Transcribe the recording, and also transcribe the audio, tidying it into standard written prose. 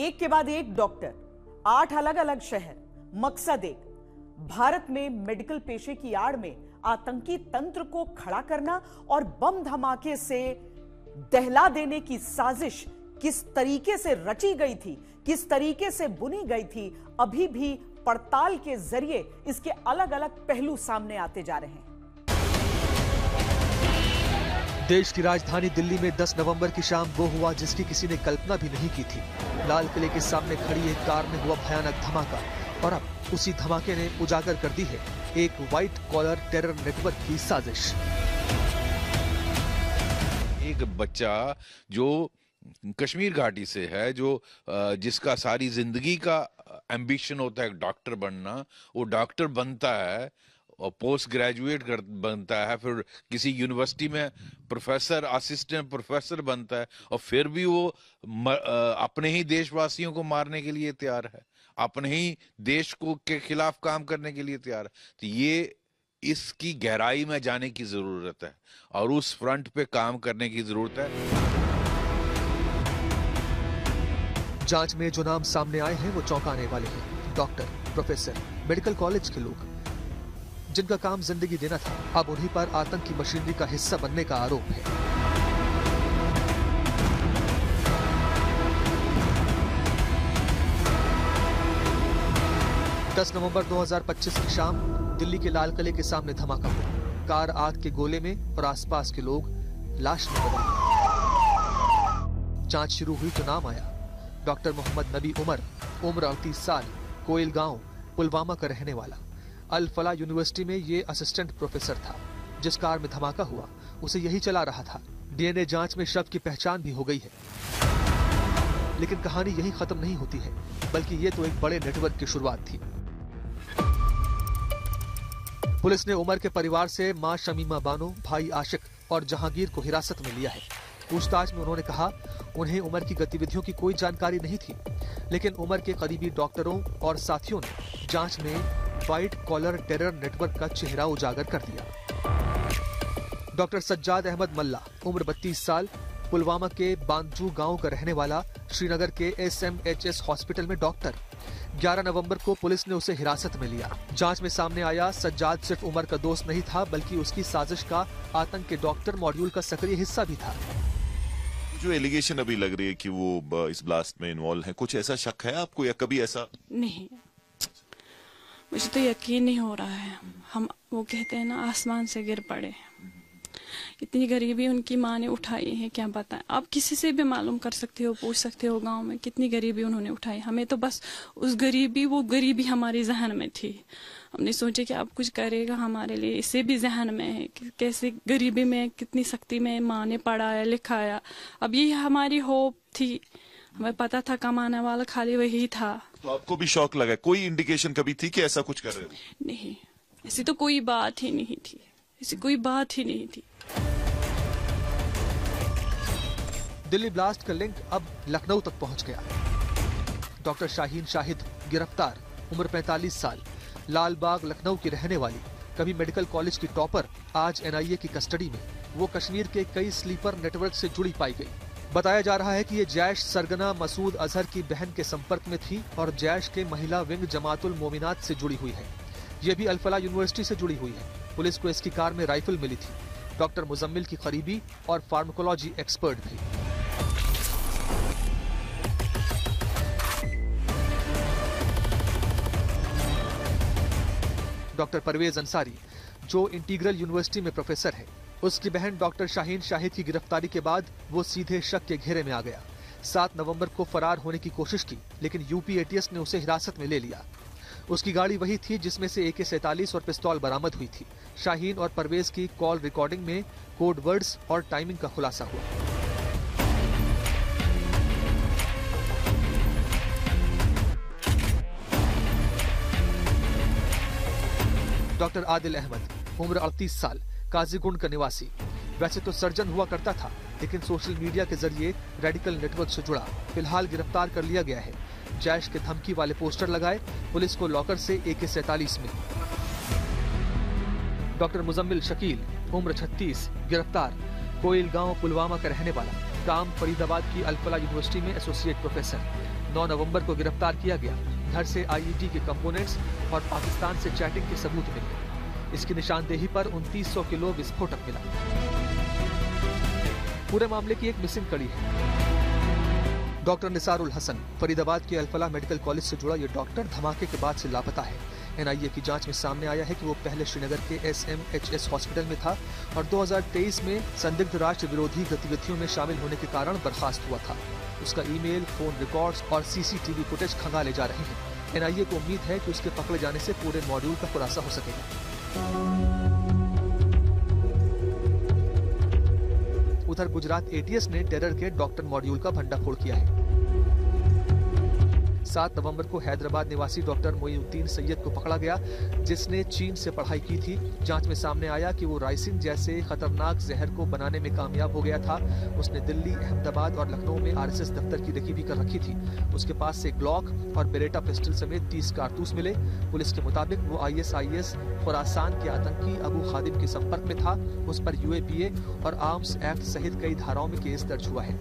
एक के बाद एक डॉक्टर, 8 अलग अलग शहर, मकसद एक, भारत में मेडिकल पेशे की आड़ में आतंकी तंत्र को खड़ा करना और बम धमाके से दहला देने की साजिश किस तरीके से रची गई थी, किस तरीके से बुनी गई थी, अभी भी पड़ताल के जरिए इसके अलग अलग पहलू सामने आते जा रहे हैं। देश की राजधानी दिल्ली में 10 नवंबर की शाम वो हुआ जिसकी किसी ने कल्पना भी नहीं की थी। लाल किले के सामने खड़ी एक कार में हुआ भयानक धमाका और अब उसी धमाके ने उजागर कर दी है एक व्हाइट कॉलर टेरर नेटवर्क की साजिश। एक बच्चा जो कश्मीर घाटी से है, जो जिसका सारी जिंदगी का एम्बिशन होता है डॉक्टर बनना, वो डॉक्टर बनता है और पोस्ट ग्रेजुएट बनता है, फिर किसी यूनिवर्सिटी में प्रोफेसर, असिस्टेंट प्रोफेसर बनता है और फिर भी वो अपने ही देशवासियों को मारने के लिए तैयार है, अपने ही देश को के खिलाफ काम करने के लिए तैयार है। तो ये इसकी गहराई में जाने की जरूरत है और उस फ्रंट पे काम करने की जरूरत है। जांच में जो नाम सामने आए हैं वो चौंकाने वाले हैं। डॉक्टर, प्रोफेसर, मेडिकल कॉलेज के लोग जिनका काम जिंदगी देना था, अब उन्हीं पर आतंकी मशीनरी का हिस्सा बनने का आरोप है। दस नवंबर 2025 की शाम दिल्ली के लाल किले के सामने धमाका हुआ। कार आग के गोले में और आसपास के लोग लाश में दबा गए। जांच शुरू हुई तो नाम आया डॉक्टर मोहम्मद नबी उम्र 38 साल, कोयल गांव, पुलवामा का रहने वाला। अल फला यूनिवर्सिटी में ये असिस्टेंट प्रोफेसर था। जिस कार में धमाका हुआ उसे यही चला रहा था। डीएनए जांच में शव की पहचान भी हो गई है। लेकिन कहानी यही खत्म नहीं होती है, बल्कि ये तो एक बड़े नेटवर्क की शुरुआत थी। पुलिस ने उमर के परिवार से मां शमीमा बानो, भाई आशिक और जहांगीर को हिरासत में लिया है। पूछताछ में उन्होंने कहा उन्हें उमर की गतिविधियों की कोई जानकारी नहीं थी, लेकिन उमर के करीबी डॉक्टरों और साथियों ने जांच में व्हाइट कॉलर टेरर नेटवर्क का चेहरा उजागर कर दिया। डॉक्टर सज्जाद अहमद मल्ला, उम्र 32 साल, पुलवामा के बांजू गांव का रहने वाला, श्रीनगर के SMHS हॉस्पिटल में डॉक्टर। 11 नवंबर को पुलिस ने उसे हिरासत में लिया। जांच में सामने आया सज्जाद सिर्फ उमर का दोस्त नहीं था, बल्कि उसकी साजिश का आतंक के डॉक्टर मॉड्यूल का सक्रिय हिस्सा भी था। जो एलिगेशन अभी लग रही है कि वो इस ब्लास्ट में इन्वॉल्व है, कुछ ऐसा शक है आपको या कभी ऐसा? नहीं, मुझे तो यकीन नहीं हो रहा है। हम वो कहते हैं ना, आसमान से गिर पड़े। इतनी गरीबी उनकी माँ ने उठाई है, क्या बताएं। आप किसी से भी मालूम कर सकते हो, पूछ सकते हो गांव में कितनी गरीबी उन्होंने उठाई। हमें तो बस उस गरीबी, वो गरीबी हमारे जहन में थी। हमने सोचा कि अब कुछ करेगा हमारे लिए, इसे भी जहन में है कि कैसे गरीबी में, कितनी सख्ती में माँ ने पढ़ाया लिखाया। अब ये हमारी होप थी। हमें पता था कमाने वाला खाली वही था। तो आपको भी शौक लगा? कोई इंडिकेशन कभी थी कि ऐसा कुछ कर रहे हो? नहीं, ऐसी तो कोई बात ही नहीं थी, ऐसी कोई बात ही नहीं थी। दिल्ली ब्लास्ट का लिंक अब लखनऊ तक पहुंच गया। डॉक्टर शाहीन शाहिद गिरफ्तार, उम्र 45 साल, लालबाग लखनऊ की रहने वाली, कभी मेडिकल कॉलेज की टॉपर, आज NIA की कस्टडी में। वो कश्मीर के कई स्लीपर नेटवर्क से जुड़ी पाई गई। बताया जा रहा है कि ये जैश सरगना मसूद अजहर की बहन के संपर्क में थी और जैश के महिला विंग जमातुल मोमिनात से जुड़ी हुई है। ये भी अल फला यूनिवर्सिटी से जुड़ी हुई है। पुलिस को इसकी कार में राइफल मिली थी। डॉक्टर मुजम्मिल की करीबी और फार्माकोलॉजी एक्सपर्ट भी। डॉक्टर परवेज अंसारी, जो इंटीग्रल यूनिवर्सिटी में प्रोफेसर है, उसकी बहन डॉक्टर शाहीन शाहिद की गिरफ्तारी के बाद वो सीधे शक के घेरे में आ गया। 7 नवंबर को फरार होने की कोशिश की, लेकिन यूपी ATS ने उसे हिरासत में ले लिया। उसकी गाड़ी वही थी जिसमें से AK-47 और पिस्तौल बरामद हुई थी। शाहीन और परवेज की कॉल रिकॉर्डिंग में कोड वर्ड्स और टाइमिंग का खुलासा हुआ। डॉक्टर आदिल अहमद, उम्र 38 साल, काजीगुंड का निवासी। वैसे तो सर्जन हुआ करता था, लेकिन सोशल मीडिया के जरिए रेडिकल नेटवर्क से जुड़ा। फिलहाल गिरफ्तार कर लिया गया है। जैश के धमकी वाले पोस्टर लगाए, पुलिस को लॉकर से AK-47 मिली। डॉक्टर मुजम्मिल शकील, उम्र 36, गिरफ्तार, कोयल गांव, पुलवामा का रहने वाला, काम फरीदाबाद की अल फला यूनिवर्सिटी में एसोसिएट प्रोफेसर। 9 नवंबर को गिरफ्तार किया गया। घर से आईईडी के कंपोनेंट्स और पाकिस्तान से चैटिंग के सबूत मिले। इसकी निशानदेही पर 2900 किलो विस्फोटक मिला। पूरे मामले की एक मिसिंग कड़ी है। डॉक्टर निसारुल हसन, फरीदाबाद के अल-फलाह मेडिकल कॉलेज से जुड़ा ये डॉक्टर धमाके के बाद से लापता है। एनआईए की जांच में सामने आया है कि वो पहले श्रीनगर के SMHS हॉस्पिटल में था और 2023 में संदिग्ध राष्ट्र विरोधी गतिविधियों में शामिल होने के कारण बर्खास्त हुआ था। उसका ईमेल, फोन रिकॉर्ड्स और सीसीटीवी फुटेज खंगाले जा रहे हैं। एनआईए को उम्मीद है कि उसके पकड़े जाने से पूरे मॉड्यूल का खुलासा हो सकेगा। उधर गुजरात एटीएस ने टेरर के डॉक्टर मॉड्यूल का भंडाफोड़ किया है। 7 नवंबर को हैदराबाद निवासी डॉक्टर मोइनुद्दीन सैयद को पकड़ा गया, जिसने चीन से पढ़ाई की थी। जांच में सामने आया कि वो राइसिन जैसे खतरनाक जहर को बनाने में कामयाब हो गया था। उसने दिल्ली, अहमदाबाद और लखनऊ में आरएसएस दफ्तर की रेकी भी कर रखी थी। उसके पास से ग्लॉक और बेरेटा पिस्टल समेत 30 कारतूस मिले। पुलिस के मुताबिक वो ISIS खुरासान के आतंकी अबू खादिम के संपर्क में था। उस पर UAPA और आर्म्स एक्ट सहित कई धाराओं में केस दर्ज हुआ है।